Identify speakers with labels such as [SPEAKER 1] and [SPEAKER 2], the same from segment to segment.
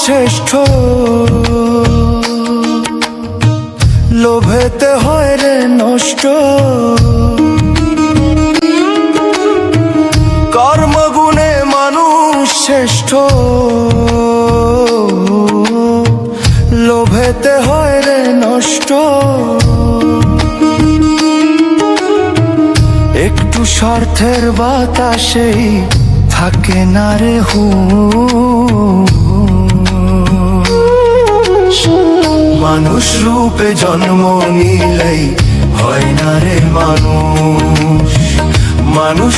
[SPEAKER 1] শ্রেষ্ঠ, লোভেতে হয় রে নষ্ট। কর্মগুণে মানুষ শ্রেষ্ঠ, লোভেতে হয় রে নষ্ট। একটু স্বার্থের বাতাসেই থাকে না রে মানুষ রূপে জন্ম নিলেই হয় না রে মানুষ। মানুষ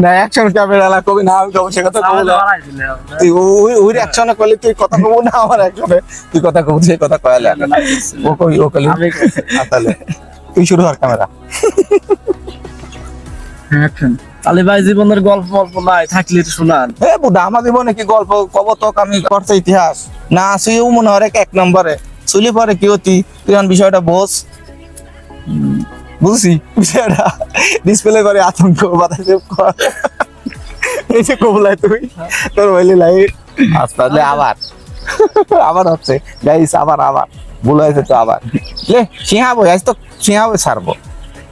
[SPEAKER 2] না অ্যাকশন ক্যামেরা কবি না, আমি কবি সে কথা কবো না। তুই ওই অ্যাকশনে করলে তুই কথা কবো না, আমার অ্যাকশনে তুই কথা কবো, সেই কথা কয়ালে ও কবি ও কলি। তাহলে তুই শুরু কর ক্যামেরা।
[SPEAKER 3] তাহলে ভাই জীবনের গল্প গল্প নাই থাকলে একটু শোনান।
[SPEAKER 2] এ বুড়া আমার জীবনে কি গল্প কব, তো আমি করছে ইতিহাস না আসিও মনে হয় এক নম্বরে চুলি পরে কি হতি। তুই বিষয়টা বোঝ, বুঝছি বিষয়টা। ডিসপ্লে করে আতঙ্ক বাতাসে এই যে কবলাই তুই তোর বলি লাইট আসলে আবার আবার হচ্ছে গাইস, আবার ভুল হয়েছে তো আবার লে সিংহাবো আজ তো সিংহাবো ছাড়বো,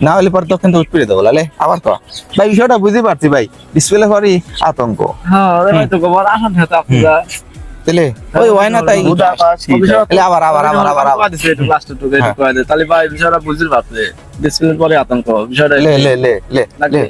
[SPEAKER 2] না হলে পরে তো কিন্তু উৎপিড়ে দেবো লে আবার তো ভাই বিষয়টা বুঝতে পারছি ভাই। ডিসপ্লে করে আতঙ্ক তাহলে ওই হয় না তাই আবার
[SPEAKER 3] তাহলে ভাই বিষয়টা বুঝতে পারছে। ডিসপ্লের পরে আতঙ্ক বিষয়টা
[SPEAKER 2] লে লে লে লে লে